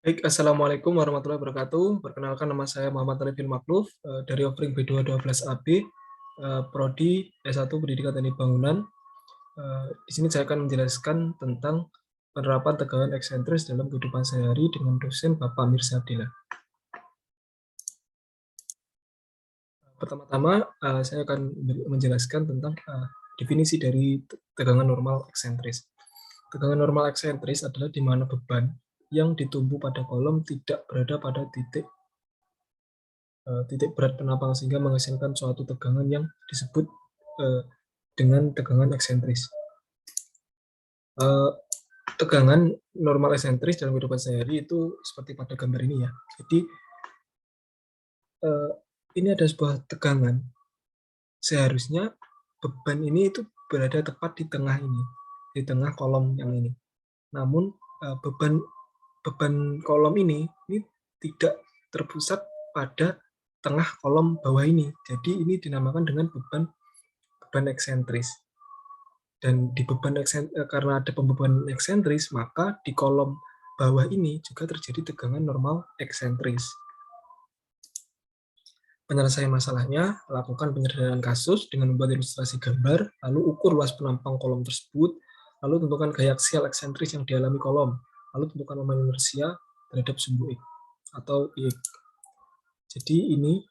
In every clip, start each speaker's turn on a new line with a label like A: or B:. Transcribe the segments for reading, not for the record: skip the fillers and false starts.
A: Baik, Assalamualaikum warahmatullahi wabarakatuh. Perkenalkan, nama saya Muhammad Arifin Makluf, dari Offering B212AB, Prodi S1 Pendidikan Teknik Bangunan. Di sini saya akan menjelaskan tentang penerapan tegangan eksentris dalam kehidupan sehari-hari dengan dosen Bapak Amir Sabdillah. Pertama-tama, saya akan menjelaskan tentang definisi dari tegangan normal eksentris. Tegangan normal eksentris adalah di mana beban yang ditumpu pada kolom tidak berada pada titik berat penapang sehingga menghasilkan suatu tegangan yang disebut dengan tegangan eksentris. Tegangan normal eksentris dalam kehidupan sehari itu seperti pada gambar ini ya. Jadi ini ada sebuah tegangan. Seharusnya beban ini itu berada tepat di tengah ini, di tengah kolom yang ini. Namun beban kolom ini tidak terpusat pada tengah kolom bawah ini. Jadi ini dinamakan dengan beban eksentris. Dan di karena ada pembebanan eksentris, maka di kolom bawah ini juga terjadi tegangan normal eksentris. Penyelesaian masalahnya, lakukan penyederhanaan kasus dengan membuat ilustrasi gambar, lalu ukur luas penampang kolom tersebut, lalu tentukan gaya aksial eksentris yang dialami kolom, lalu tentukan momen inersia terhadap sumbu X atau Y. Jadi ini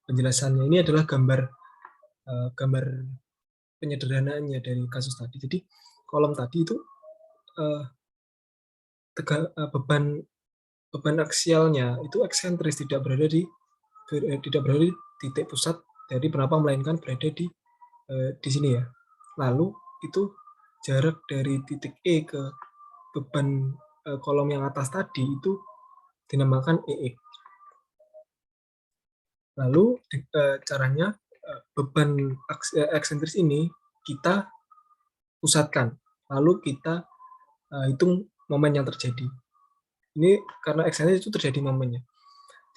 A: penjelasannya, ini adalah gambar penyederhanaannya dari kasus tadi. Jadi kolom tadi itu beban aksialnya itu eksentris, tidak berada di titik pusat dari penapang, melainkan berada di sini ya. Lalu itu jarak dari titik E ke beban kolom yang atas tadi itu dinamakan EX. Lalu caranya beban eksentris ini kita pusatkan, lalu kita hitung momen yang terjadi. Ini karena eksentris itu terjadi momennya.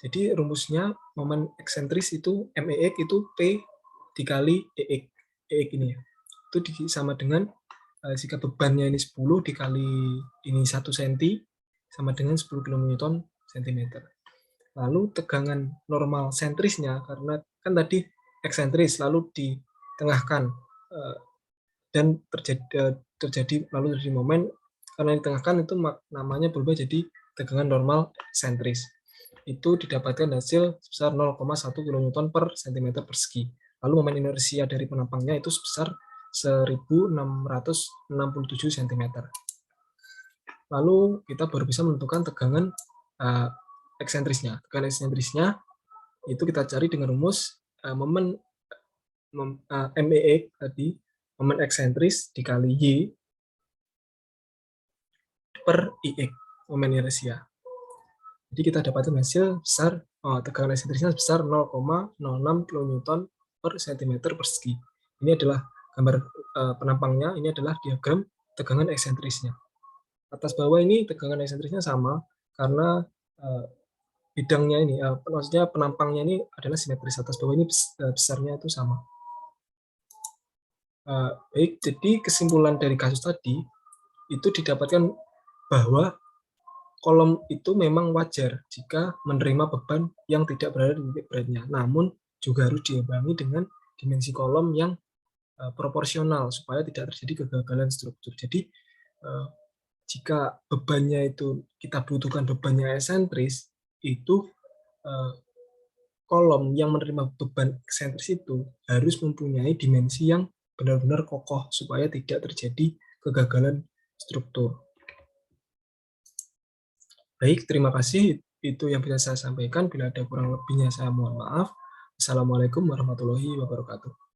A: Jadi rumusnya momen eksentris itu MEX itu P dikali EX. EX ini ya. Itu sama dengan jika bebannya ini 10 dikali ini 1 cm sama dengan 10 kN cm. Lalu tegangan normal sentrisnya, karena kan tadi eksentris lalu ditengahkan dan terjadi lalu terjadi momen, karena ditengahkan itu namanya berubah jadi tegangan normal sentris. Itu didapatkan hasil sebesar 0,1 kN per cm persegi. Lalu momen inersia dari penampangnya itu sebesar 1667 cm. Lalu kita baru bisa menentukan tegangan eksentrisnya. Tegangan eksentrisnya itu kita cari dengan rumus momen MEX tadi, momen eksentris dikali Y per IX, momen inersia. Jadi kita dapatkan hasil besar tegangan eksentrisnya sebesar 0,06 kN per cm persegi. Ini adalah gambar penampangnya, ini adalah diagram tegangan eksentrisnya. Atas bawah ini tegangan eksentrisnya sama karena bidangnya ini, maksudnya penampangnya ini adalah simetris, atas bawah ini besarnya itu sama. Baik, jadi kesimpulan dari kasus tadi itu didapatkan bahwa kolom itu memang wajar jika menerima beban yang tidak berada di titik beratnya, namun juga harus diimbangi dengan dimensi kolom yang proporsional supaya tidak terjadi kegagalan struktur. Jadi jika bebannya itu kita butuhkan bebannya eksentris, itu kolom yang menerima beban eksentris itu harus mempunyai dimensi yang benar-benar kokoh supaya tidak terjadi kegagalan struktur. Baik, terima kasih. Itu yang bisa saya sampaikan. Bila ada kurang lebihnya, saya mohon maaf. Assalamualaikum warahmatullahi wabarakatuh.